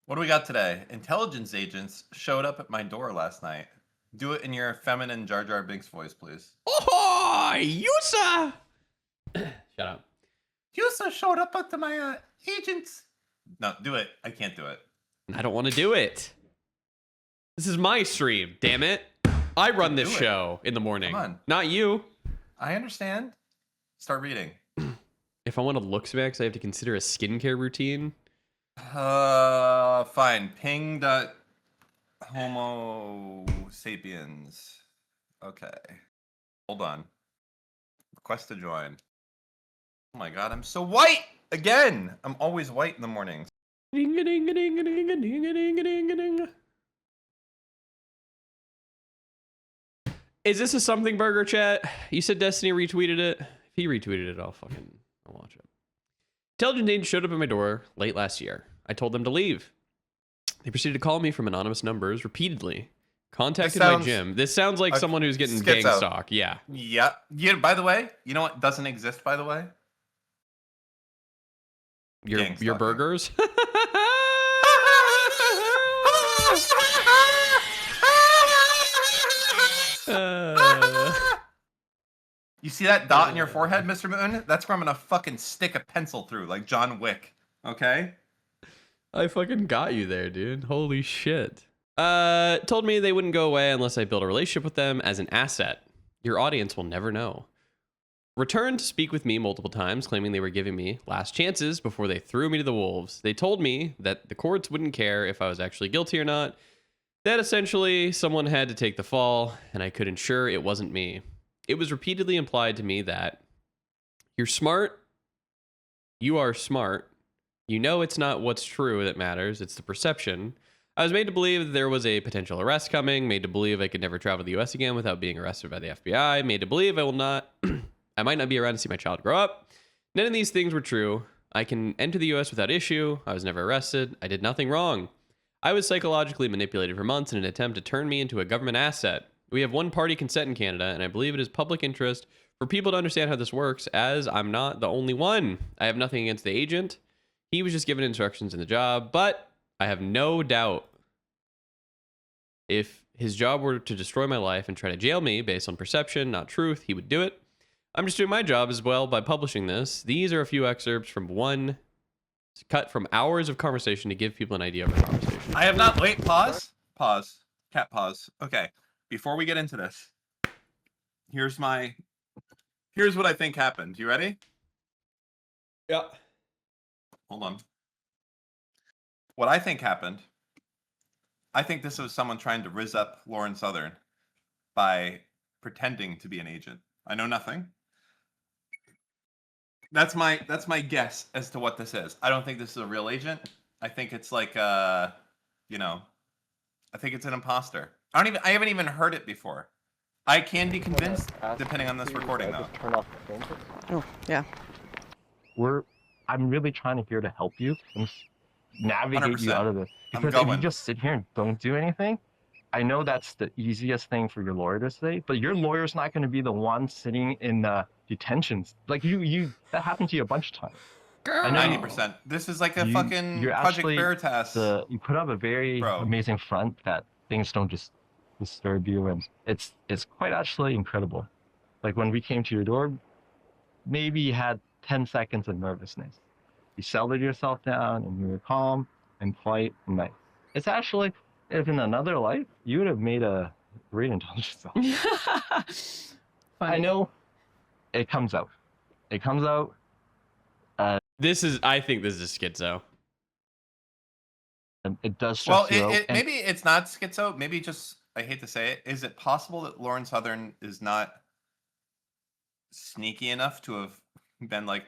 What do we got today? Intelligence agents showed up at my door last night. Do it in your feminine Jar Jar Binks voice, please. Oh, Yusa! Shut up. Yusa showed up at my agents. No, do it. I can't do it. I don't want to do it. This is my stream, damn it. I run this show in the morning. Come on. Not you. I understand. Start reading. If I want to look smacks, I have to consider a skincare routine. Fine. Ping dot Homo sapiens. Okay. Hold on. Request to join. Oh my god, I'm so white! Again! I'm always white in the mornings. Is this a something burger chat? You said Destiny retweeted it. If he retweeted it, I'll watch it. Intelligence agents showed up at my door late last year. I told them to leave. They proceeded to call me from anonymous numbers repeatedly. Contacted my gym. This sounds like someone who's getting gang stalk. Yeah. Yeah. By the way, you know what doesn't exist, by the way? Your burgers? You see that dot in your forehead, Mr. Moon? That's from a fucking stick a pencil through, like John Wick. Okay? I fucking got you there, dude. Holy shit. Told me they wouldn't go away unless I build a relationship with them as an asset. Your audience will never know. Returned to speak with me multiple times, claiming they were giving me last chances before they threw me to the wolves. They told me that the courts wouldn't care if I was actually guilty or not, that essentially someone had to take the fall, and I could ensure it wasn't me. It was repeatedly implied to me that you're smart, you are smart, you know it's not what's true that matters, it's the perception. I was made to believe that there was a potential arrest coming, made to believe I could never travel to the US again without being arrested by the FBI, made to believe I might not be around to see my child grow up. None of these things were true. I can enter the US without issue. I was never arrested. I did nothing wrong. I was psychologically manipulated for months in an attempt to turn me into a government asset. We have one-party consent in Canada, and I believe it is public interest for people to understand how this works, as I'm not the only one. I have nothing against the agent. He was just given instructions in the job, but I have no doubt if his job were to destroy my life and try to jail me based on perception, not truth, he would do it. I'm just doing my job as well by publishing this. These are a few excerpts from one cut from hours of conversation to give people an idea of the conversation. I have not. Wait, pause. Pause. Cat pause. Okay. Before we get into this, here's what I think happened. You ready? Yeah. Hold on. What I think happened, I think this was someone trying to rizz up Lauren Southern by pretending to be an agent. I know nothing. That's my guess as to what this is. I don't think this is a real agent. I think it's like I think it's an imposter. I haven't even heard it before. I can be convinced depending on this recording though. Turn off the phone. Oh, yeah. I'm really trying to here to help you and navigate you out of this. Because if you just sit here and don't do anything, I know that's the easiest thing for your lawyer to say, but your lawyer's not going to be the one sitting in detentions. Like you that happened to you a bunch of times. 90%. This is like a fucking Project Veritas. You put up a very amazing front that things don't just disturb you, and it's quite actually incredible. Like when we came to your door, maybe you had 10 seconds of nervousness. You settled yourself down, and you were calm and quiet and nice. It's actually, if in another life, you would have made a great intelligence officer. I know it comes out. It comes out. I think this is schizo. And it does stress you out. Maybe it's not schizo. Maybe just, I hate to say it, is it possible that Lauren Southern is not sneaky enough to have been like,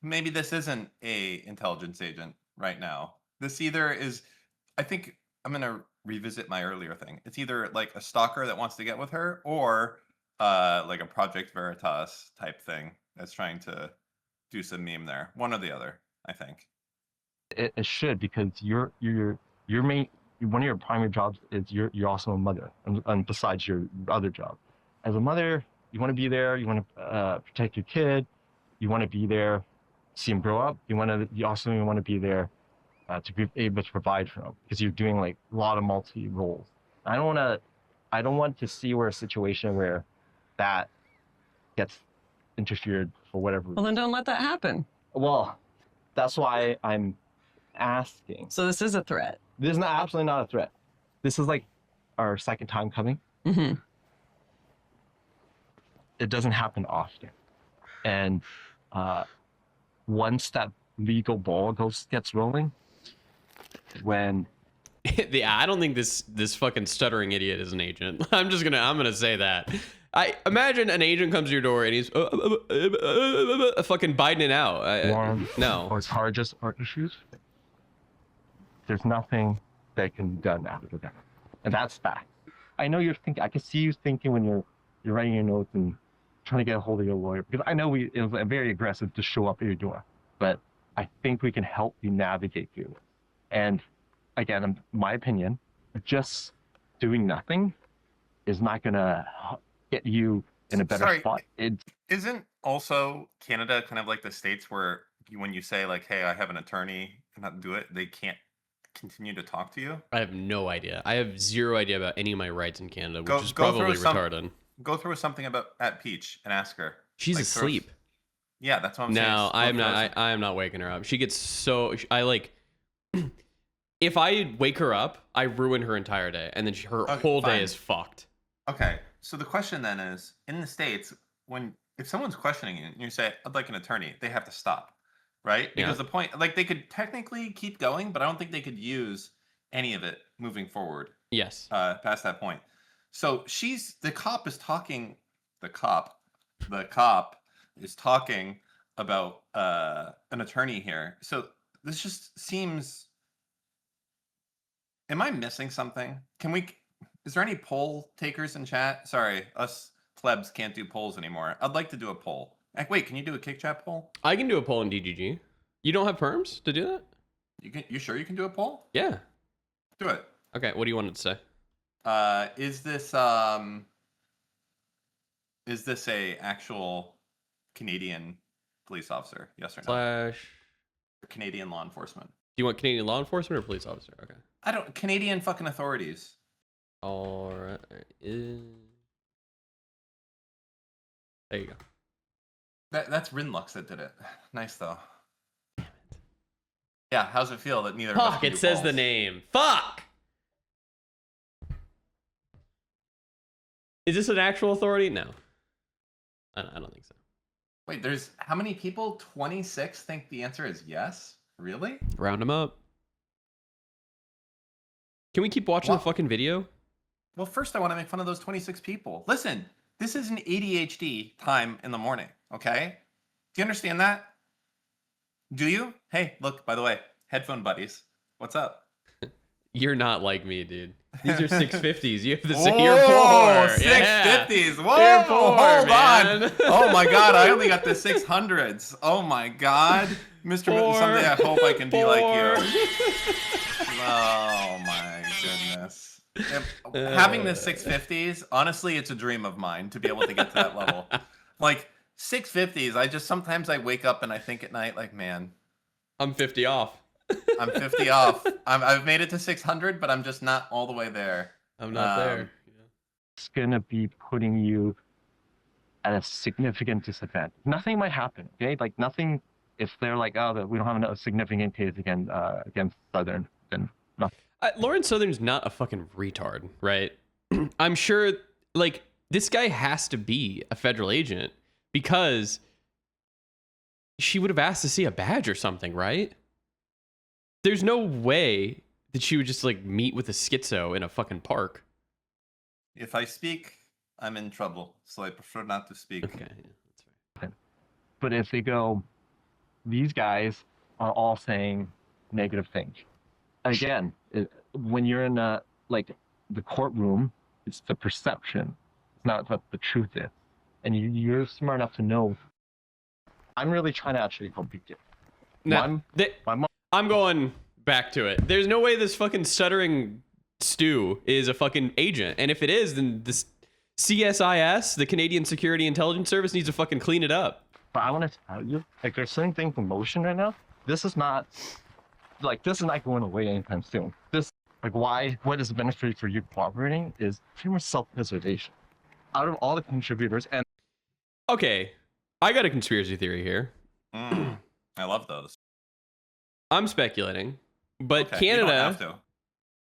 maybe this isn't a intelligence agent right now. This either is, I think I'm going to revisit my earlier thing. It's either like a stalker that wants to get with her or like a Project Veritas type thing that's trying to do some meme there. One or the other, I think. It should, because your main, one of your primary jobs is you're also a mother, and besides your other job. As a mother, you want to be there, you want to protect your kid, you want to be there, see him grow up, you also want to be there to be able to provide for them, because you're doing like a lot of multi roles. I don't want to see where a situation where that gets interfered for whatever. Well, then don't let that happen. Well, that's why I'm asking. So this is a threat. This is absolutely not a threat. This is like our second time coming. Mm-hmm. It doesn't happen often, and once that legal ball gets rolling, when Yeah, I don't think this fucking stuttering idiot is an agent. I'm gonna say that. I imagine an agent comes to your door and he's fucking Bidening out. No. Or it's hard just art issues. There's nothing that can be done after that, and that's fact. I know you're thinking. I can see you thinking when you're writing your notes and trying to get a hold of your lawyer, because I know it was very aggressive to show up at your door, but I think we can help you navigate through it. And again, in my opinion, just doing nothing is not gonna get you in a better spot. Isn't also Canada kind of like the States where when you say like, hey, I have an attorney and not do it, they can't continue to talk to you? I have no idea. I have zero idea about any of my rights in Canada, which is probably retarded. Go through something at Peach and ask her. She's like, asleep. Yeah, that's what I'm saying. No, I am not. I am not waking her up. She gets so if I wake her up, I ruin her entire day, and then her whole day is fucked. Okay, so the question then is, in the States, if someone's questioning you and you say, I'd like an attorney, they have to stop, right? Because the point, like, they could technically keep going, but I don't think they could use any of it moving forward. Yes. Past that point. So the cop is talking about an attorney here. So this just seems, am I missing something? Is there any poll takers in chat? Sorry, us plebs can't do polls anymore. I'd like to do a poll. Wait, can you do a kick chat poll? I can do a poll in DGG. You don't have perms to do that? You sure you can do a poll? Yeah. Do it. Okay, what do you want it to say? Is this a actual Canadian police officer? Yes or no? / Canadian law enforcement. Do you want Canadian law enforcement or police officer? Okay. Canadian fucking authorities. All right. There you go. That's Rinlux that did it. Nice though. Damn it. Yeah, how's it feel that neither of us Fuck, can it do says polls? the name. Fuck! Is this an actual authority? No. I don't think so. Wait, there's how many people? 26 think the answer is yes? Really? Round them up. Can we keep watching the fucking video? Well, first I want to make fun of those 26 people. Listen, this is an ADHD time in the morning, okay? Do you understand that? Do you? Hey, look, by the way, headphone buddies. What's up? You're not like me, dude. These are 650s. You have the Whoa, you're poor. 650s. Whoa, You're poor, hold man. on. Oh my God, I only got the 600s. Oh my God. Mr. Someday I hope I can be like you. Oh my goodness. Having the 650s, honestly, it's a dream of mine to be able to get to that level. Like 650s, sometimes I wake up and I think at night, like, man, I'm 50 off. I'm 50 off. I've made it to 600, but I'm just not all the way there. I'm not there. It's gonna be putting you at a significant disadvantage. Nothing might happen, okay? Like nothing. If they're like, oh, we don't have enough significant case against Southern, then nothing. Lawrence Southern's not a fucking retard, right? I'm sure, like, this guy has to be a federal agent because she would have asked to see a badge or something, right? There's no way that she would just, like, meet with a schizo in a fucking park. If I speak, I'm in trouble, so I prefer not to speak. Okay, yeah, that's fair. But if they go, these guys are all saying negative things. Again, when you're in the courtroom, it's the perception. It's not what the truth is. And you're smart enough to know. I'm really trying to actually help you get. Now, I'm going back to it. There's no way this fucking stuttering Stu is a fucking agent. And if it is, then this CSIS, the Canadian Security Intelligence Service, needs to fucking clean it up. But I want to tell you, like, there's certain things in motion right now. This is not like this is not going away anytime soon. This, like, why? What is the benefit for you cooperating is pretty much self-preservation. Out of all the contributors, and Okay, I got a conspiracy theory here. I love those. I'm speculating, but Okay, you don't have Canada,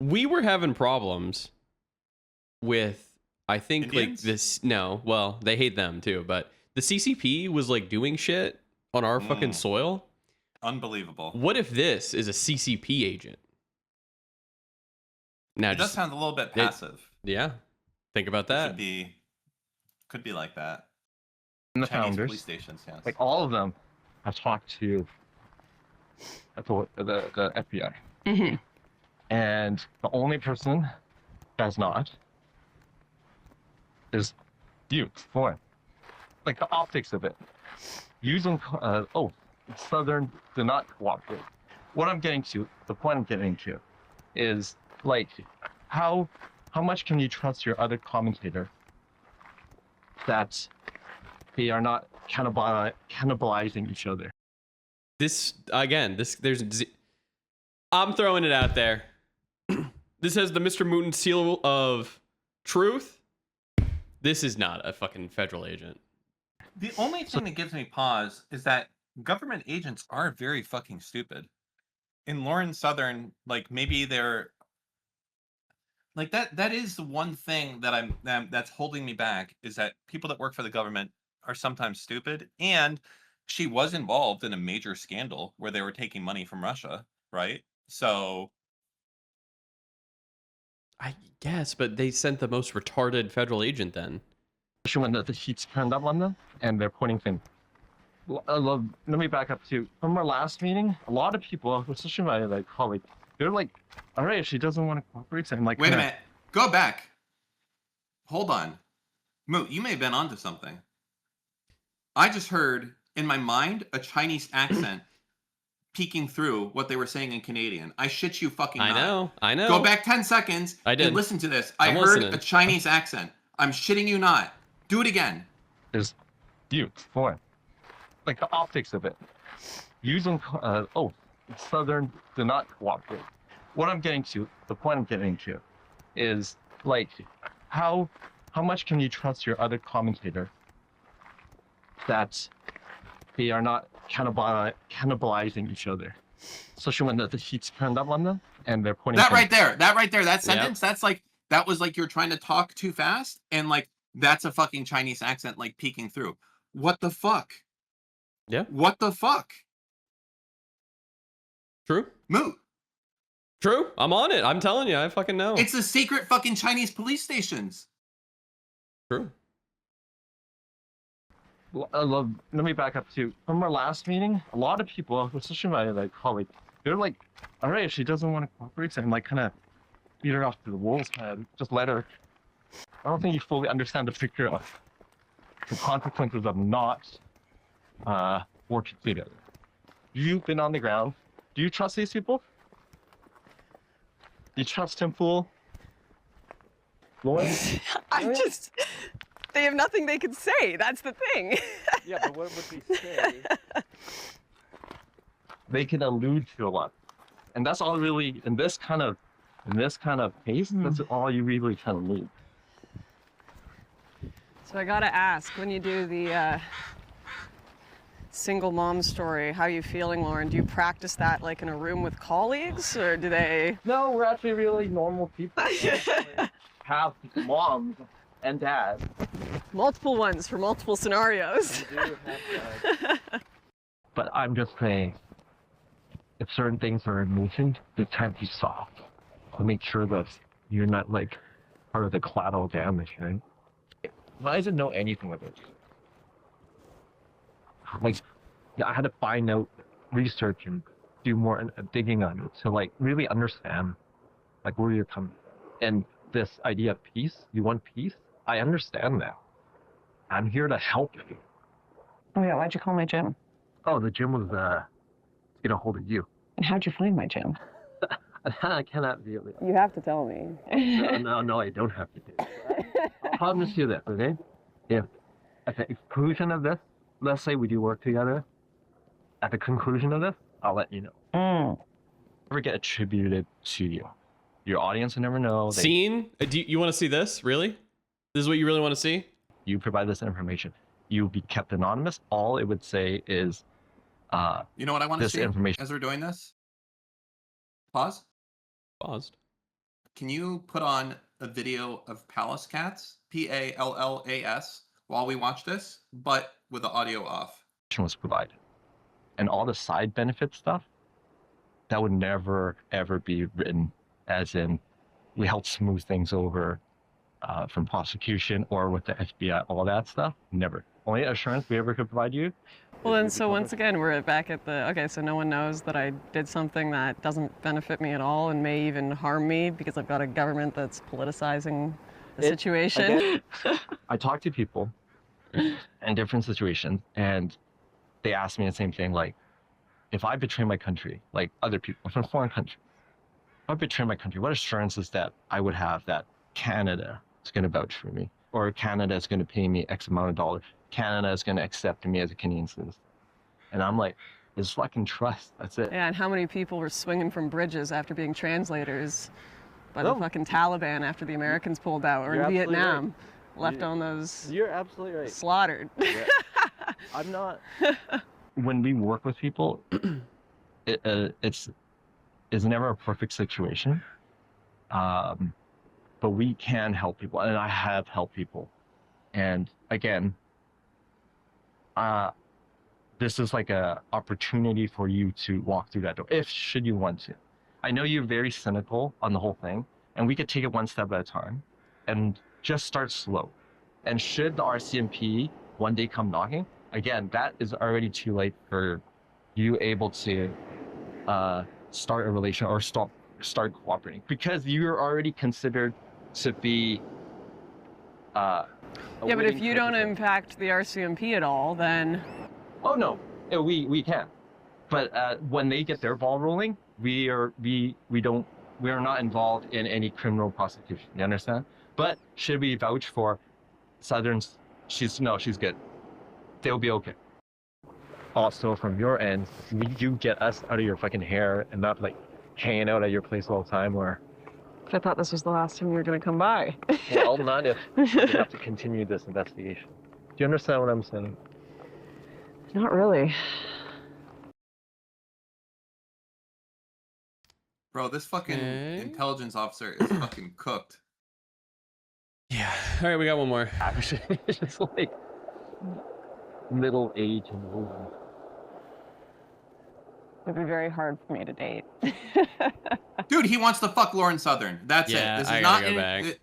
to. we were having problems with, I think, Indians? like this. No, well, they hate them too, but the CCP was like doing shit on our fucking soil. Unbelievable. What if this is a CCP agent? Now, It does just sound a little bit passive. yeah, think about It that. could be like that. the Chinese founders, police stations, yes. like all of them, have talked to the FBI, Mm-hmm. and the only person that's not is you. For like the optics of it, using Southern do not cooperate. What I'm getting to, the point I'm getting to, is like how much can you trust your other commentator that they are not cannibalizing each other? This again, I'm throwing it out there. This has the Mr. Mutant seal of truth. This is not a fucking federal agent. The only thing that gives me pause is that government agents are very fucking stupid. In Lauren Southern, like maybe they're like that is the one thing that that's holding me back, is that people that work for the government are sometimes stupid, and she was involved in a major scandal where they were taking money from Russia, right? So I guess, but they sent the most retarded federal agent then. Especially when the heat's turned up on them and they're pointing things. Let me back up to from our last meeting. A lot of people, especially my like colleague, they're like, "All right, she doesn't want to cooperate." So I'm like, wait a minute, go back. Hold on, Moot, you may have been onto something. I just heard in my mind a Chinese accent peeking through what they were saying in Canadian. I shit you fucking not. I know. Go back 10 seconds I did. and listen to this. I I'm heard listening. a Chinese accent. I'm shitting you not. Do it again. There's you for like the optics of it. Using Southern do not cooperate. What I'm getting to, the point I'm getting to, is like how much can you trust your other commentator that they are not cannibalizing each other, especially when the heat's turned up on them and they're pointing That right there, that sentence, Yep. that's like, that was like you're trying to talk too fast, and like that's a fucking Chinese accent like peeking through. What the fuck? Yeah. What the fuck? True. Moot. True. I'm on it. I'm telling you, I fucking know. It's the secret fucking Chinese police stations. True. Let me back up to from our last meeting. A lot of people, especially my like colleague, they're like, "All right, if she doesn't want to cooperate," and like kind of beat her off to the wolves' head. Just let her. I don't think you fully understand the picture of the consequences of not working together. You've been on the ground. Do you trust these people? You trust him, fool? Lauren? They have nothing they can say. That's the thing. Yeah, but what would they say? They can allude to a lot, and that's all really in this kind of case. That's all you really kind of need. So I gotta ask, when you do the single mom story, how are you feeling, Lauren? Do you practice that like in a room with colleagues, or do they? No, we're actually really normal people. Have moms and dads. Multiple ones for multiple scenarios. But I'm just saying, if certain things are in motion, it's time to be soft. To make sure that you're not like part of the collateral damage, right? I didn't know anything about it. Like, I had to find out, research, and do more digging on it to like really understand like where you're coming. And this idea of peace, you want peace? I understand that. I'm here to help you. Oh yeah, why'd you call my gym? Oh, the gym was get a hold of you. And how'd you find my gym? I cannot really. You have to tell me. No, I don't have to do it. I'll promise you this, okay? If at the conclusion of this, let's say we do work together, at the conclusion of this, I'll let you know. never get attributed to you. Your audience will never know. Scene? Do you want to see this? Really? This is what you really want to see? You provide this information. You'll be kept anonymous. All it would say is, you know what I want to this see information. as we're doing this? Pause. Paused. Can you put on a video of Palace Cats, Pallas, while we watch this, but with the audio off? Was provided. And all the side benefit stuff, that would never, ever be written as in, we help smooth things over from prosecution or with the FBI, all that stuff. Never. Only assurance we ever could provide you. Well, then, so once again, we're back at the, okay, so no one knows that I did something that doesn't benefit me at all and may even harm me because I've got a government that's politicizing the situation. I talk to people in different situations and they ask me the same thing, like, if I betray my country, like other people from foreign countries, if I betray my country, what assurances that I would have that Canada is going to vouch for me, or Canada is going to pay me X amount of dollars, Canada is going to accept me as a Canadian citizen? And I'm like, it's fucking trust. That's it. Yeah, and how many people were swinging from bridges after being translators by the fucking Taliban after the Americans pulled out, or in Vietnam, left on those. You're absolutely right. Slaughtered. Yeah. I'm not. When we work with people, it's never a perfect situation, but we can help people, and I have helped people. And again, this is like a opportunity for you to walk through that door, if should you want to. I know you're very cynical on the whole thing, and we could take it one step at a time, and just start slow. And should the RCMP one day come knocking, again, that is already too late for you able to start a relation or start cooperating, because you're already considered to be yeah, but if you don't impact the RCMP at all, then... Oh no, we can. But when they get their ball rolling, we are not involved in any criminal prosecution. You understand? But should we vouch for Southern's? She's good. They'll be okay. Also, from your end, you get us out of your fucking hair and not like hanging out at your place all the time, or... I thought this was the last time you were going to come by. Well, not if we have to continue this investigation. Do you understand what I'm saying? Not really. Bro, this fucking intelligence officer is fucking cooked. Yeah. All right, we got one more. Actually, it's just like middle age and older. It'd be very hard for me to date. Dude, he wants to fuck Lauren Southern. That's it. This is I not gotta go back.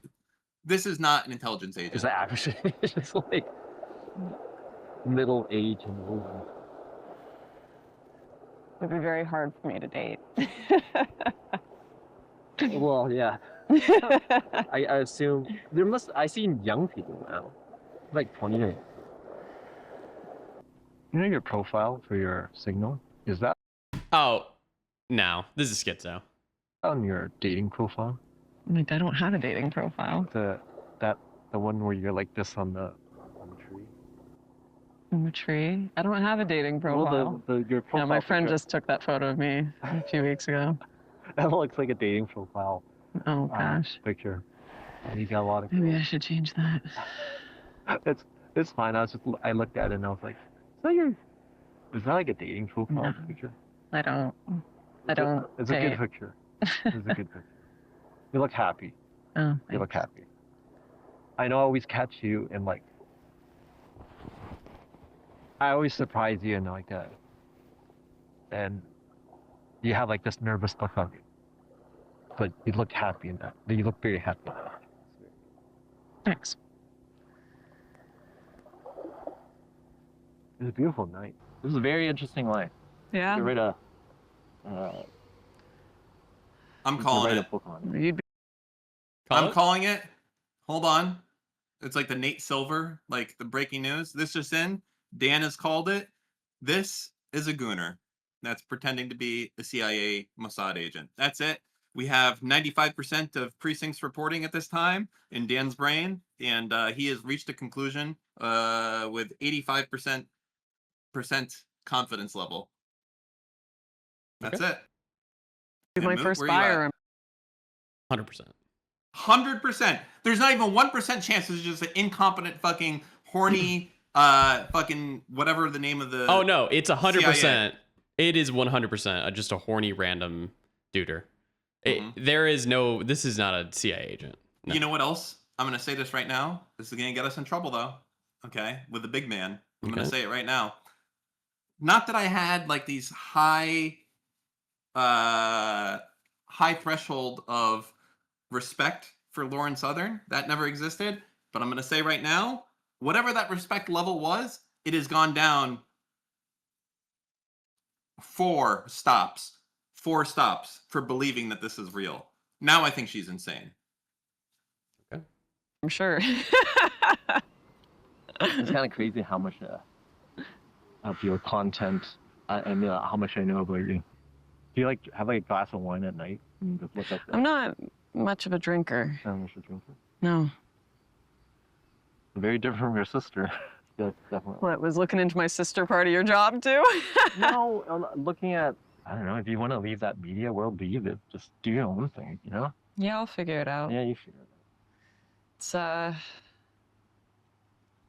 This is not an intelligence agent. It's actually it's just like middle age and older. It'd be very hard for me to date. Well, yeah. I assume I see young people now, like 20 years. You know your profile for your Signal? Is that Oh, no. This is Schizo. on your dating profile? I don't have a dating profile. The one where you're like this on the tree? In the tree? I don't have a dating profile. Well, your profile. Yeah, my friend picture, just took that photo of me a few weeks ago. that looks like a dating profile Oh, gosh. picture. And he's got a lot of. Maybe I should change that. It's fine. I looked at it and I was like, is that like a dating profile No. picture? I don't. It's a good picture. It's a good picture. You look happy. Oh, You look happy. I know I always catch you and like, I always surprise you and like that. And you have like this nervous look on you. But you look happy in that. You look very happy. thanks. It's a beautiful night. This is a very interesting life. Yeah. You write a, I'm calling write it. a book on it. You'd be I'm calling it. Hold on. It's like the Nate Silver, like the breaking news. This just in. Dan has called it. This is a gooner that's pretending to be a CIA Mossad agent. That's it. We have 95% of precincts reporting at this time in Dan's brain, and he has reached a conclusion with 85% confidence level. That's it. My Moot, first where are you buyer. at? 100%. 100%. There's not even 1% chance this is just an incompetent fucking horny fucking whatever the name of the Oh no, it's 100%. CIA. It is 100% just a horny random duder. There is no. This is not a CIA agent. No. You know what else? I'm gonna say this right now. This is gonna get us in trouble though. Okay, with the big man. I'm gonna say it right now. Not that I had like these high threshold of respect for Lauren Southern. That never existed. But I'm gonna say right now, whatever that respect level was, it has gone down 4 stops for believing that this is real. Now I think she's insane. Okay. I'm sure. It's kind of crazy how much of your content and how much I know about you. Do you like have like a glass of wine at night? Look at I'm not much of a drinker. Not much of a drinker. No. Very different from your sister. Yeah, definitely. What, was looking into my sister part of your job too? No, looking at, I don't know, if you want to leave that media world, leave it. Just do your own thing, you know? Yeah, I'll figure it out. Yeah, you figure it out. It's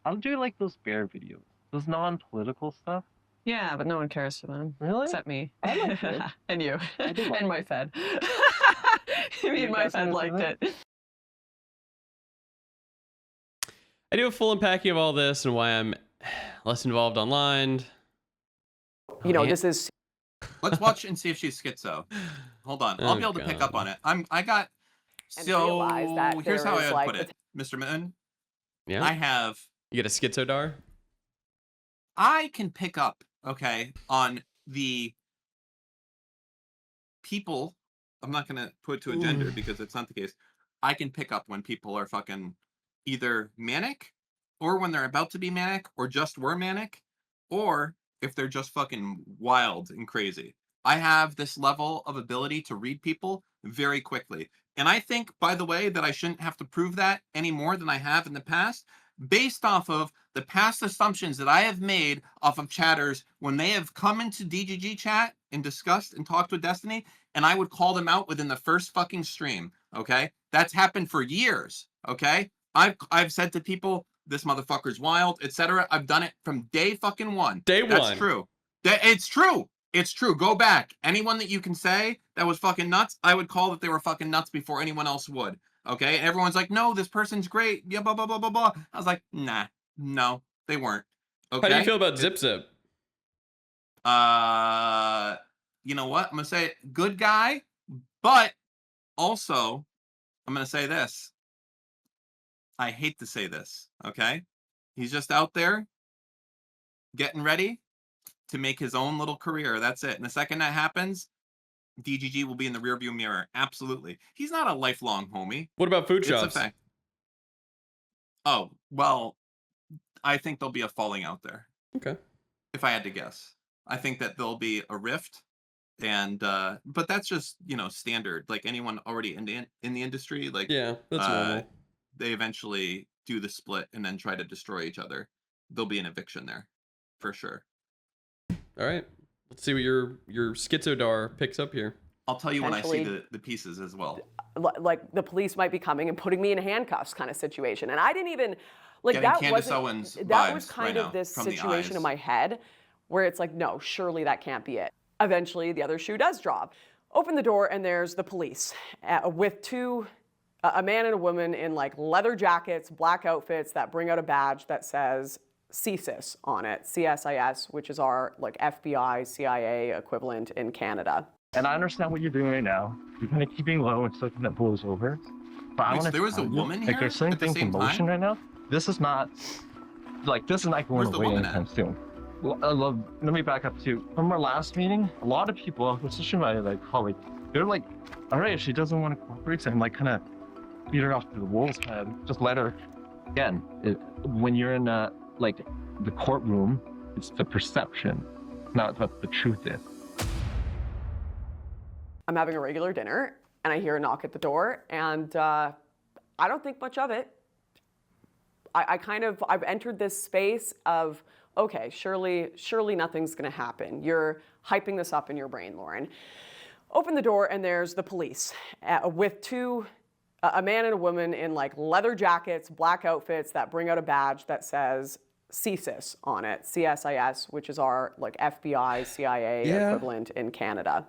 I'll do like those bear videos, those non-political stuff. yeah, but no one cares for them. Really? Except me. I like it. And you. I do like and my Fed. Me and my Fed liked it. I do a full unpacking of all this and why I'm less involved online. You know, this is. Let's watch and see if she's schizo. Hold on. I'll be able to pick up on it. Realize that here's how I would like put it, Mr. Mitten. Yeah. I have. You get a schizodar? I can pick up, okay, on the people. I'm not going to put it to a gender because it's not the case. I can pick up when people are fucking either manic or when they're about to be manic or just were manic or if they're just fucking wild and crazy. I have this level of ability to read people very quickly. And I think, by the way, that I shouldn't have to prove that any more than I have in the past, based off of the past assumptions that I have made off of chatters when they have come into DGG chat and discussed and talked with Destiny, and I would call them out within the first fucking stream, okay? That's happened for years, okay? I've said to people, this motherfucker's wild, etc. I've done it from day fucking one. Day one. That's true. It's true. It's true. Go back. Anyone that you can say that was fucking nuts, I would call that they were fucking nuts before anyone else would. Okay? And everyone's like, no, this person's great. Yeah, blah, blah, blah, blah, blah. I was like, nah, no, they weren't. Okay? How do you feel about Zip Zip? You know what? I'm going to say good guy, but also I'm going to say this. I hate to say this, okay? He's just out there getting ready to make his own little career. That's it. And the second that happens, DGG will be in the rearview mirror. Absolutely. He's not a lifelong homie. What about food It's shops? a fact. Oh, well, I think there'll be a falling out there. Okay. If I had to guess. I think that there'll be a rift. And but that's just, you know, standard. Like anyone already in the industry, like yeah, that's normal. They eventually do the split and then try to destroy each other. There'll be an eviction there, for sure. All right. Let's see what your schizodar picks up here. I'll tell you when I see the pieces as well. Like the police might be coming and putting me in handcuffs kind of situation. And I didn't even, like Getting that Candace wasn't, Owens that was vibes kind right of now this from the situation in eyes. my head where it's like, no, surely that can't be it. Eventually the other shoe does drop. Open the door and there's the police with a man and a woman in like leather jackets, black outfits that bring out a badge that says CSIS on it, CSIS, which is our like FBI, CIA equivalent in Canada. And I understand what you're doing right now. You're kind of keeping low and something that blows over. But I want to. There was a woman here like there's certain at the things in same motion time? right now. This is not going Where's the away woman anytime at? soon. Well, let me back up to from our last meeting. A lot of people, especially my like colleague, they're like, all right, if she doesn't want to cooperate, so I'm like kind of beat her off to the wolves' head. Just let her. Again, when you're in like the courtroom, it's the perception, not what the truth is. I'm having a regular dinner and I hear a knock at the door and I don't think much of it. I've entered this space of, okay, surely nothing's gonna happen. You're hyping this up in your brain, Lauren. Open the door and there's the police with a man and a woman in like leather jackets, black outfits that bring out a badge that says CSIS on it, CSIS, which is our like FBI, CIA equivalent in Canada.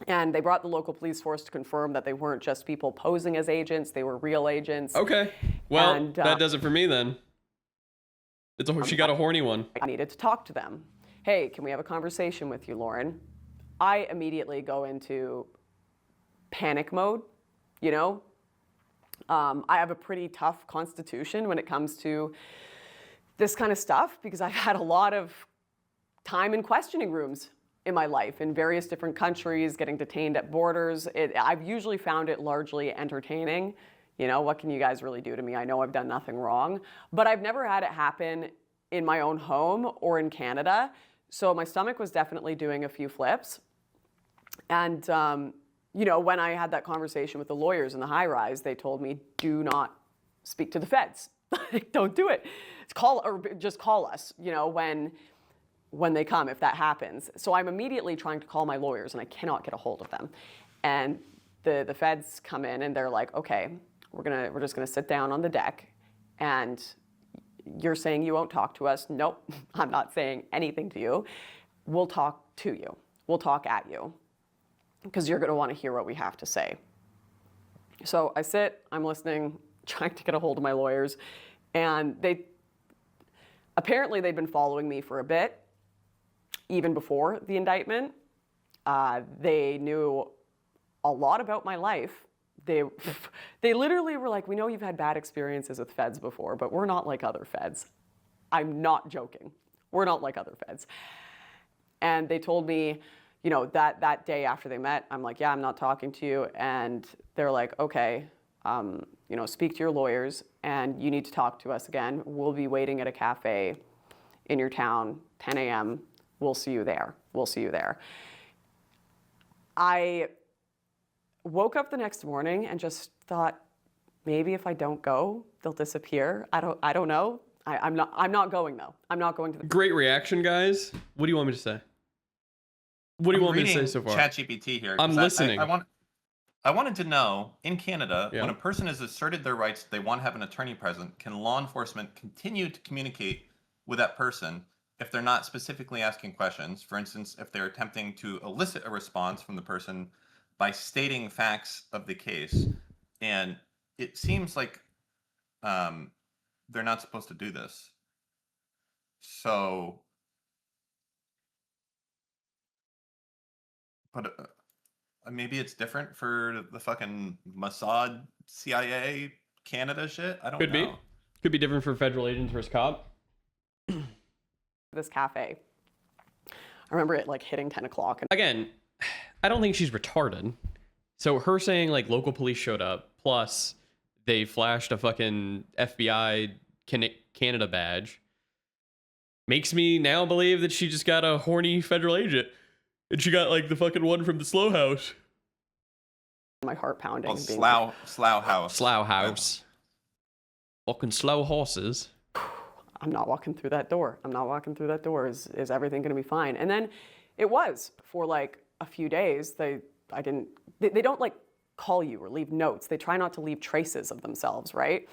And they brought the local police force to confirm that they weren't just people posing as agents, they were real agents. Okay. Well, that does it for me then. She got a horny one. I needed to talk to them. Hey, can we have a conversation with you, Lauren? I immediately go into panic mode, you know? I have a pretty tough constitution when it comes to this kind of stuff because I've had a lot of time in questioning rooms in my life in various different countries, getting detained at borders. I've usually found it largely entertaining. You know, what can you guys really do to me? I know I've done nothing wrong, but I've never had it happen in my own home or in Canada. So my stomach was definitely doing a few flips. And, you know, when I had that conversation with the lawyers in the high rise, they told me, do not speak to the feds. Don't do it. Just call us, you know, when they come, if that happens. So I'm immediately trying to call my lawyers and I cannot get a hold of them. And the feds come in and they're like, okay, we're just gonna sit down on the deck and you're saying you won't talk to us. Nope, I'm not saying anything to you. We'll talk to you. We'll talk at you because you're gonna wanna hear what we have to say. So I sit, I'm listening, trying to get a hold of my lawyers, and apparently they'd been following me for a bit, even before the indictment. They knew a lot about my life. They literally were like, we know you've had bad experiences with feds before, but we're not like other feds. I'm not joking. We're not like other feds. And they told me, you know, that day after they met, I'm like, yeah, I'm not talking to you. And they're like, okay, you know, speak to your lawyers and you need to talk to us again. We'll be waiting at a cafe in your town, 10 a.m. We'll see you there. We'll see you there. I woke up the next morning and just thought, maybe if I don't go, they'll disappear. I don't know. I'm not going though. I'm not going to. Great reaction, guys. What do you want me to say? What do you want me to say so far? ChatGPT here. I'm listening. I wanted to know, in Canada, when a person has asserted their rights, they want to have an attorney present, can law enforcement continue to communicate with that person if they're not specifically asking questions? For instance, if they're attempting to elicit a response from the person by stating facts of the case. And it seems like they're not supposed to do this. So, but maybe it's different for the fucking Mossad, CIA, Canada shit. I don't know. Could be different for federal agents versus cop. This cafe. I remember it like hitting 10 o'clock. Again, I don't think she's retarded. So her saying like local police showed up, plus they flashed a fucking FBI Canada badge, makes me now believe that she just got a horny federal agent. And she got like the fucking one from the Slow House. My heart pounding. Slough House. Slough House. Fucking slow horses. I'm not walking through that door. I'm not walking through that door. Is everything going to be fine? And then it was for like a few days. They don't like call you or leave notes. They try not to leave traces of themselves, right?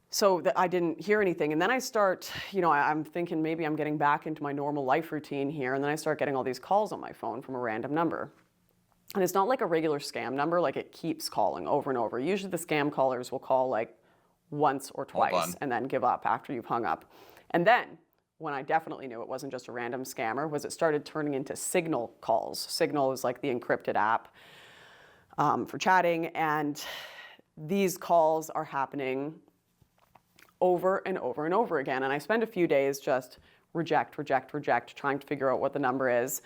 So that I didn't hear anything. And then I start, you know, I'm thinking maybe I'm getting back into my normal life routine here. And then I start getting all these calls on my phone from a random number. And it's not like a regular scam number, like it keeps calling over and over. Usually the scam callers will call like once or twice and then give up after you've hung up. And then when I definitely knew it wasn't just a random scammer was it started turning into Signal calls. Signal is like the encrypted app for chatting. And these calls are happening over and over and over again. And I spend a few days just reject, trying to figure out what the number is.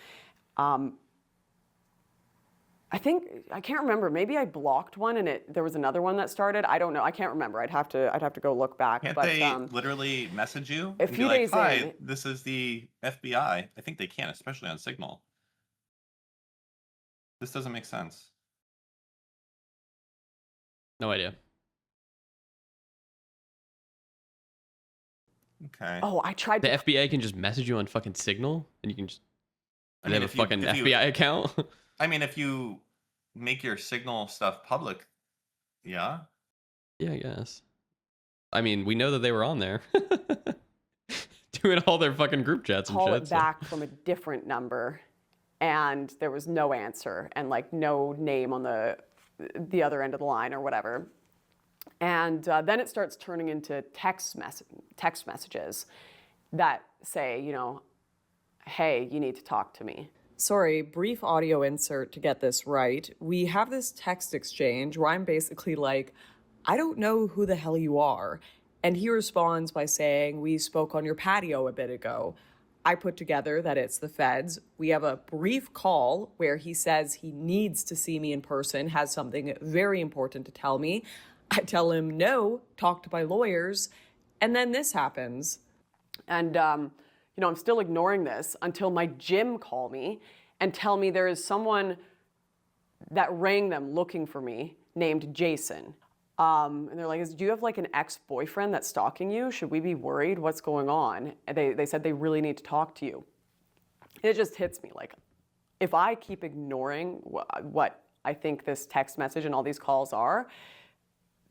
I can't remember. Maybe I blocked one and there was another one that started. I don't know. I can't remember. I'd have to go look back. Can't they literally message you? A few days Hi, in. this is the FBI. I think they can, especially on Signal. This doesn't make sense. No idea. Okay. Oh, I tried. The FBI can just message you on fucking Signal, and you can just. I They mean, have a fucking FBI account. I mean, if you make your Signal stuff public, yeah. Yeah, I guess. I mean, we know that they were on there. Doing all their fucking group chats and Call shit. it back from a different number, and there was no answer and like no name on the other end of the line or whatever. And then it starts turning into text messages that say, you know, hey, you need to talk to me. Sorry, brief audio insert to get this right. We have this text exchange where I'm basically like, I don't know who the hell you are. And he responds by saying, we spoke on your patio a bit ago. I put together that it's the feds. We have a brief call where he says he needs to see me in person, has something very important to tell me. I tell him, no, talk to my lawyers. And then this happens. And, you know, I'm still ignoring this until my gym call me and tell me there is someone that rang them looking for me named Jason. And they're like, do you have like an ex-boyfriend that's stalking you? Should we be worried? What's going on? And they said they really need to talk to you. It just hits me like, if I keep ignoring what I think this text message and all these calls are,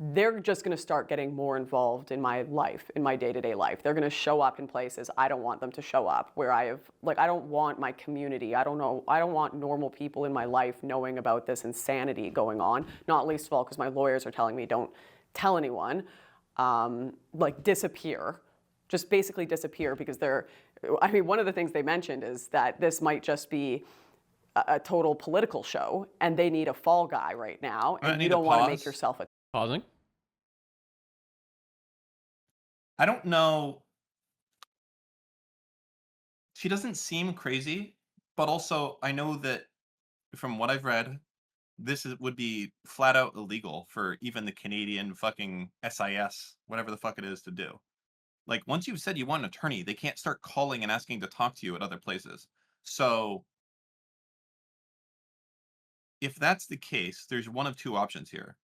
they're just going to start getting more involved in my life, in my day-to-day life. They're going to show up in places I don't want them to show up, where I have, like, I don't want my community, I don't want normal people in my life knowing about this insanity going on, not least of all because my lawyers are telling me don't tell anyone, like disappear, just basically disappear because I mean, one of the things they mentioned is that this might just be a total political show and they need a fall guy right now and you don't want to make yourself a Pausing. I don't know. She doesn't seem crazy, but also I know that from what I've read, would be flat out illegal for even the Canadian fucking SIS, whatever the fuck it is, to do. Like, once you've said you want an attorney, they can't start calling and asking to talk to you at other places. So, if that's the case, there's one of two options here.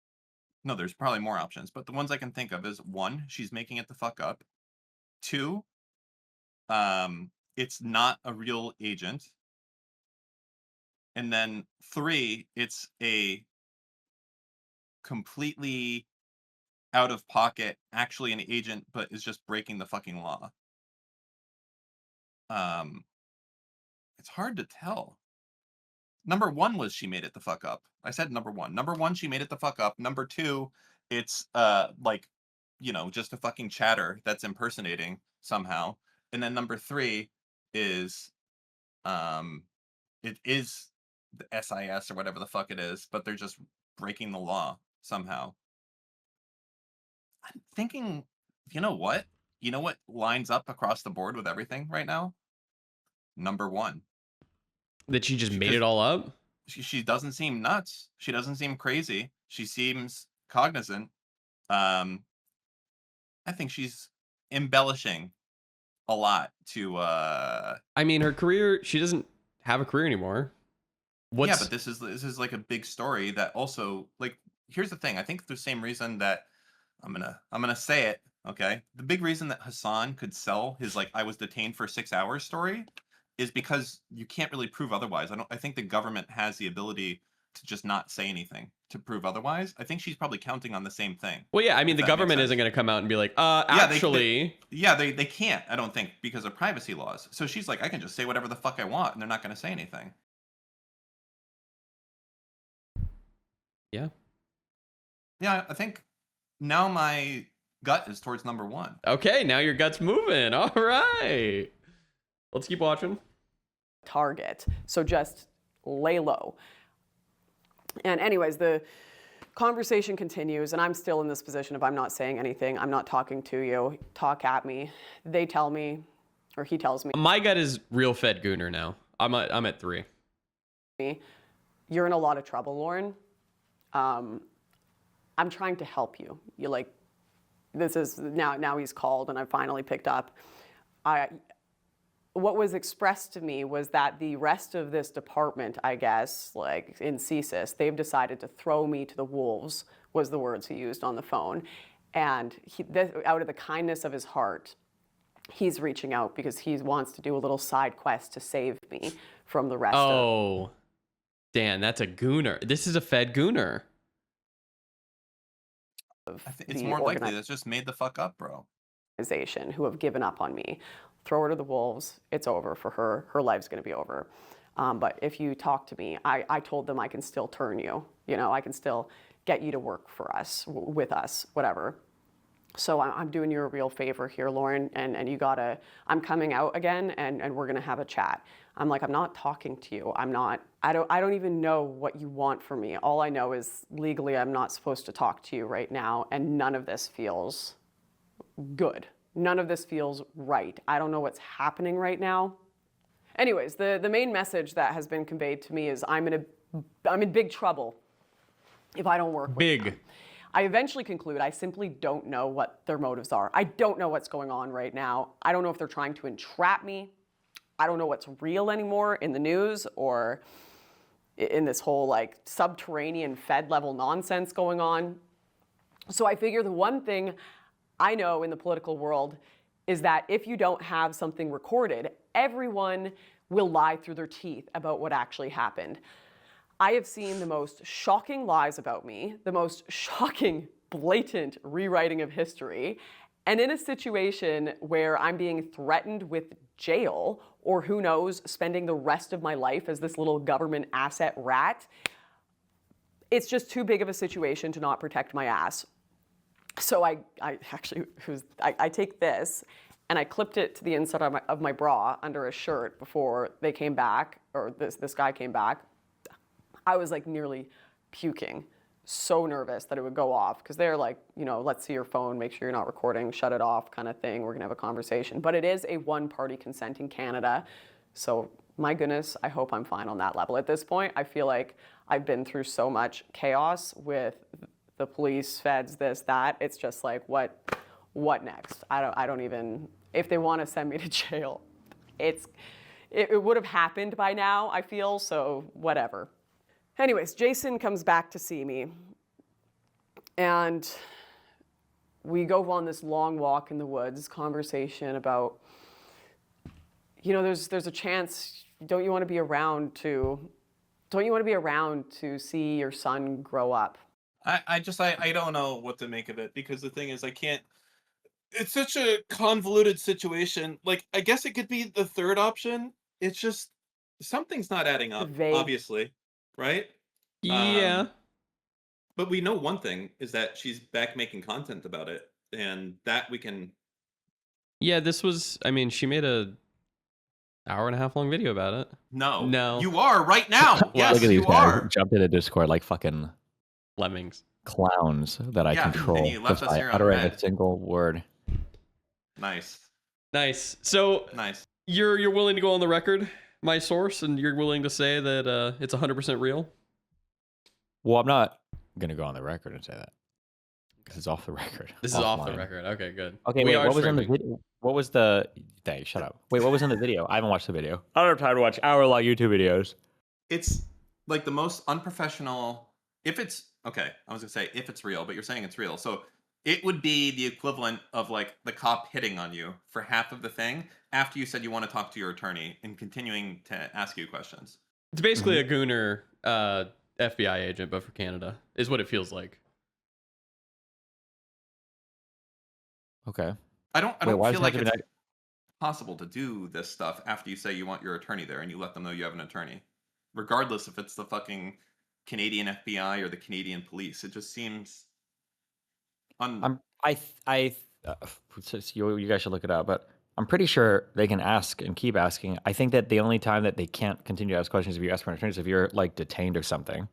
No, there's probably more options, but the ones I can think of is, one, she's making it the fuck up. Two, it's not a real agent. And then three, it's a completely out of pocket, actually an agent, but is just breaking the fucking law. It's hard to tell. Number one was she made it the fuck up. I said number one. Number one, she made it the fuck up. Number two, it's like, you know, just a fucking chatter that's impersonating somehow. And then number three is it is the SIS or whatever the fuck it is, but they're just breaking the law somehow. I'm thinking, you know what? You know what lines up across the board with everything right now? Number one. That she just made it all up? She doesn't seem nuts. She doesn't seem crazy. She seems cognizant. I think she's embellishing a lot to I mean, her career, she doesn't have a career anymore. Yeah, but this is like a big story that also, like, here's the thing. I think the same reason that I'm gonna say it, okay? The big reason that Hassan could sell his like I was detained for 6 hours story is because you can't really prove otherwise. I think the government has the ability to just not say anything to prove otherwise. I think she's probably counting on the same thing. Well, yeah, I mean, the government isn't going to come out and be like, actually. They can't, I don't think, because of privacy laws. So she's like, I can just say whatever the fuck I want, and they're not going to say anything. Yeah. Yeah, I think now my gut is towards number one. Okay, now your gut's moving. All right. Let's keep watching. Target. So just lay low. And anyways, the conversation continues, and I'm still in this position of I'm not saying anything. I'm not talking to you. Talk at me. They tell me, or he tells me. My gut is real Fed Gooner now. I'm at 3. You're in a lot of trouble, Lauren. I'm trying to help you. You like, this is now he's called, and I finally picked up. What was expressed to me was that the rest of this department, I guess, like in CSIS, they've decided to throw me to the wolves, was the words he used on the phone. And out of the kindness of his heart, he's reaching out because he wants to do a little side quest to save me from the rest of Dan, that's a gooner. This is a Fed gooner. I think it's more likely that's just made the fuck up, bro. Organization who have given up on me. Throw her to the wolves. It's over for her. Her life's going to be over. But if you talk to me, I told them I can still turn you. You know, I can still get you to work for us, with us, whatever. So I'm doing you a real favor here, Lauren, and you gotta, I'm coming out again and we're gonna have a chat. I'm like, I'm not talking to you. I don't even know what you want from me. All I know is legally I'm not supposed to talk to you right now, and none of this feels good. None of this feels right. I don't know what's happening right now. Anyways, the main message that has been conveyed to me is I'm in big trouble if I don't work with them. I eventually conclude I simply don't know what their motives are. I don't know what's going on right now. I don't know if they're trying to entrap me. I don't know what's real anymore in the news or in this whole like subterranean Fed level nonsense going on. So I figure the one thing I know in the political world is that if you don't have something recorded, everyone will lie through their teeth about what actually happened. I have seen the most shocking lies about me, the most shocking, blatant rewriting of history, and in a situation where I'm being threatened with jail, or who knows, spending the rest of my life as this little government asset rat, it's just too big of a situation to not protect my ass. So I take this and I clipped it to the inside of my bra under a shirt before they came back, or this guy came back. I was like nearly puking, so nervous that it would go off, because they're like, you know, let's see your phone, make sure you're not recording, shut it off kind of thing. We're gonna have a conversation. But it is a one-party consent in Canada. So my goodness, I hope I'm fine on that level. At this point, I feel like I've been through so much chaos with the police, feds, this, that. It's just like, what next? I don't even, if they want to send me to jail, it would have happened by now, I feel, so whatever. Anyways, Jason comes back to see me, and we go on this long walk in the woods, conversation about, you know, there's a chance, don't you want to be around to see your son grow up? I don't know what to make of it, because the thing is, it's such a convoluted situation. Like, I guess it could be the third option. It's just, something's not adding up, obviously. Right? Yeah. But we know one thing is that she's back making content about it, and that we can. Yeah, this was, I mean, she made a hour-and-a-half long video about it. No. You are right now. Yes, look at these you guys are. jump into Discord like fucking lemmings, clowns that I control. And you left just us by here on uttering red. a single word. Nice. So nice. You're willing to go on the record, my source, and you're willing to say that it's 100% real? Well, I'm not gonna go on the record and say that. This is off the record. This is off the record. Okay, good. Okay, wait, what was in the video? What was the... Hey, shut up. Wait, what was in the video? I haven't watched the video. I don't have time to watch hour-long YouTube videos. It's like the most unprofessional... If it's... Okay, I was gonna say if it's real, but you're saying it's real. So it would be the equivalent of like the cop hitting on you for half of the thing after you said you want to talk to your attorney and continuing to ask you questions. It's basically a gooner FBI agent, but for Canada, is what it feels like. Okay. I don't feel like it's possible to do this stuff after you say you want your attorney there and you let them know you have an attorney, regardless if it's the fucking Canadian FBI or the Canadian police. It just seems you guys should look it up, but I'm pretty sure they can ask and keep asking. I think that the only time that they can't continue to ask questions if you ask for an attorney is if you're like detained or something.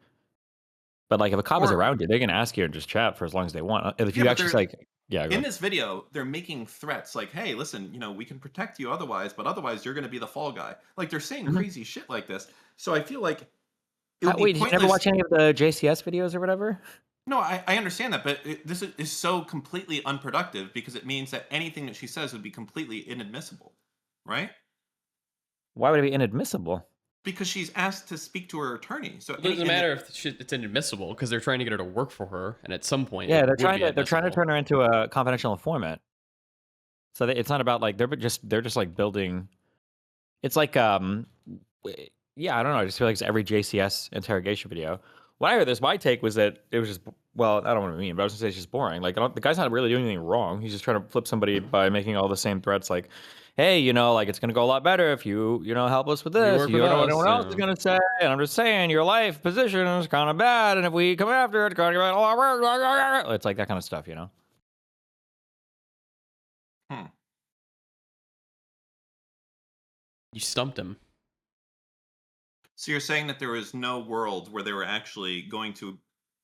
But like if a cop is around you, they can ask you and just chat for as long as they want. If you actually like, in this video, they're making threats like, "Hey, listen, you know, we can protect you otherwise, but otherwise you're going to be the fall guy." Like they're saying crazy shit like this. So I feel like wait, did you never watch any of the JCS videos or whatever? No, I understand that, but this is so completely unproductive because it means that anything that she says would be completely inadmissible, right? Why would it be inadmissible? Because she's asked to speak to her attorney. So it doesn't matter if it's inadmissible because they're trying to get her to work for her, and at some point, they're trying to turn her into a confidential informant. So it's not about like they're just like building. It's like Yeah, I don't know. I just feel like it's every JCS interrogation video. When I heard this, my take was that it was just, well, I don't want to mean, but I was gonna say it's just boring. Like, the guy's not really doing anything wrong. He's just trying to flip somebody by making all the same threats. Like, hey, like it's gonna go a lot better if you help us with this. work You with don't know what us, anyone else is gonna say. And I'm just saying, your life position is kind of bad, and if we come after it, it's gonna get a lot worse. It's like that kind of stuff, You stumped him. So you're saying that there was no world where they were actually going to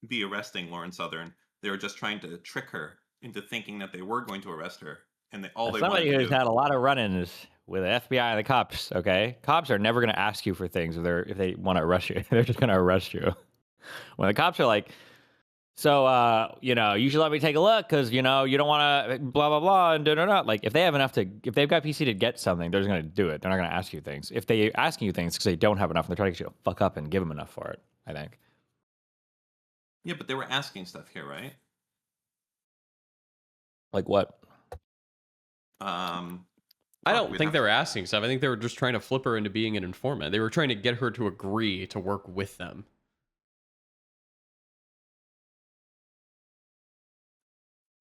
be arresting Lauren Southern. They were just trying to trick her into thinking that they were going to arrest her, and they wanted Somebody to who's do. had a lot of run-ins with the FBI and the cops. Okay, cops are never going to ask you for things if they want to arrest you. They're just going to arrest you. When the cops are like, so you should let me take a look because you don't want to blah blah blah and da. Like if they've got PC to get something, they're just going to do it. They're not going to ask you things. If they asking you things because they don't have enough, and they're trying to get you to fuck up and give them enough for it. I think. Yeah, but they were asking stuff here, right? Like what? I don't think they were asking stuff. I think they were just trying to flip her into being an informant. They were trying to get her to agree to work with them.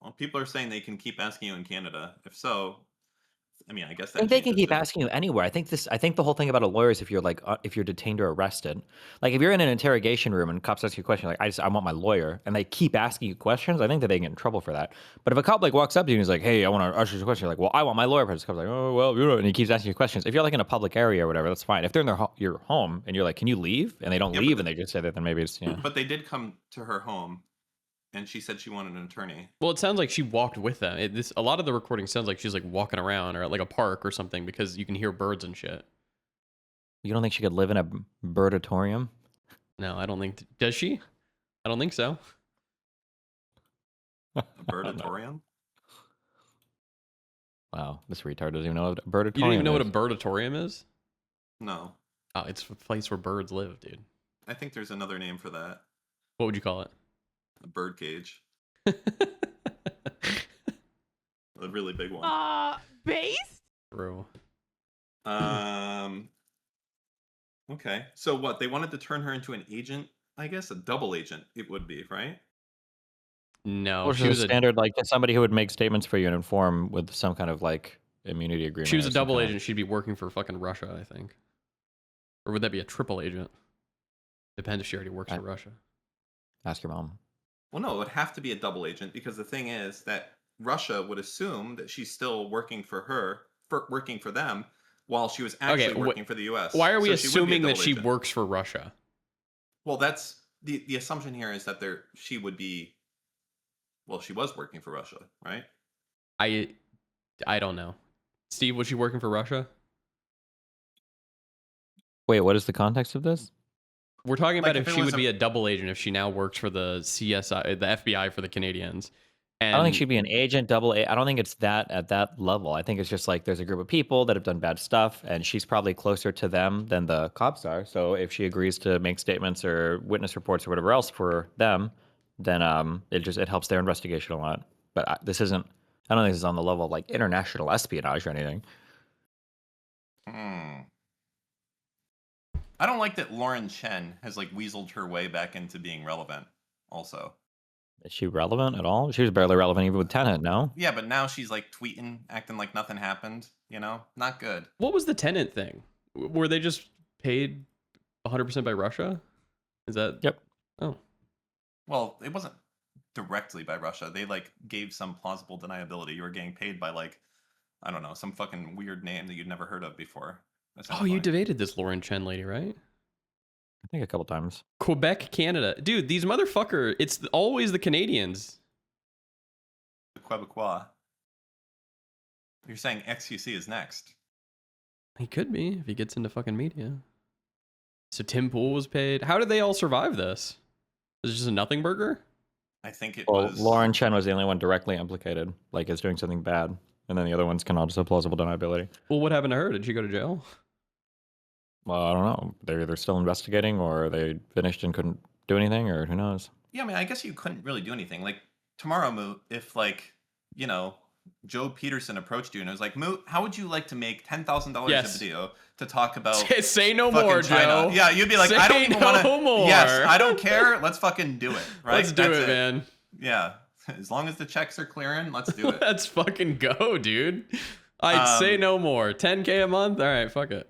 Well, people are saying they can keep asking you in Canada. If so, I mean, I guess that I think they can changes keep it. asking you anywhere. I think the whole thing about a lawyer is if you're detained or arrested, like if you're in an interrogation room and cops ask you a question, like I want my lawyer, and they keep asking you questions, I think that they can get in trouble for that. But if a cop like walks up to you and he's like, hey, I want to ask you a question, you're like, well, I want my lawyer, but the cop's like, oh well, and he keeps asking you questions. If you're like in a public area or whatever, that's fine. If they're in your home and you're like, can you leave? And they don't leave and they just say that, then maybe it's But they did come to her home, and she said she wanted an attorney. Well, it sounds like she walked with them. A lot of the recording sounds like she's like walking around or at like a park or something because you can hear birds and shit. You don't think she could live in a birdatorium? No, I don't think. Does she? I don't think so. A birdatorium? Wow, this retard doesn't even know what a birdatorium is. You don't even know what a birdatorium is? No. Oh, it's a place where birds live, dude. I think there's another name for that. What would you call it? A bird cage. A really big one. Based? Bro. Okay. So what? They wanted to turn her into an agent? I guess a double agent it would be, right? No, Or she was a standard like somebody who would make statements for you and inform with some kind of like immunity agreement. She was a double agent. She'd be working for fucking Russia, I think. Or would that be a triple agent? Depends if she already works for Russia. Ask your mom. Well, no, it would have to be a double agent because the thing is that Russia would assume that she's still working for them, while she was actually working for the U.S. Why are we So she would be a assuming that double she agent. works for Russia? Well, that's the assumption here is that she would be. Well, she was working for Russia, right? I don't know. Steve, was she working for Russia? Wait, what is the context of this? We're talking about Like if she would be a double agent if she now works for the CSI, the FBI for the Canadians. And I don't think she'd be an agent, I don't think it's that at that level. I think it's just like there's a group of people that have done bad stuff, and she's probably closer to them than the cops are. So if she agrees to make statements or witness reports or whatever else for them, then it helps their investigation a lot. But I don't think this is on the level of like international espionage or anything. I don't like that Lauren Chen has like weaseled her way back into being relevant. Also, is she relevant at all? She was barely relevant even with Tenet, no? Yeah, but now she's like tweeting, acting like nothing happened. Not good. what was the Tenant thing? Were they just paid 100% by Russia? Is that? Yep. Oh, Well, it wasn't directly by Russia. They like gave some plausible deniability. You were getting paid by like, I don't know, some fucking weird name that you'd never heard of before. oh, you debated this Lauren Chen lady, right? I think a couple times. Quebec, Canada. Dude, these motherfucker, it's always the Canadians. The Quebecois. You're saying XQC is next. He could be if he gets into fucking media. So Tim Pool was paid. How did they all survive this? Was it just a nothing burger? I think it Well, was. Lauren Chen was the only one directly implicated, like is doing something bad. And then the other ones can all just have plausible deniability. Well, what happened to her? Did she go to jail? Well, I don't know. They're either still investigating or they finished and couldn't do anything, or who knows? Yeah, I mean, I guess you couldn't really do anything. Like, tomorrow, if, like, Joe Peterson approached you and it was like, Moot, how would you like to make $10,000 Yes. a video to talk about Say no fucking more, China? Joe. Yeah, you'd be like, Say I don't even want no to. more. Yes, I don't care. Let's fucking do it. Right? Let's do That's it, man. Yeah, as long as the checks are clearing, let's do it. Let's fucking go, dude. I'd say no more. 10K a month? All right, fuck it.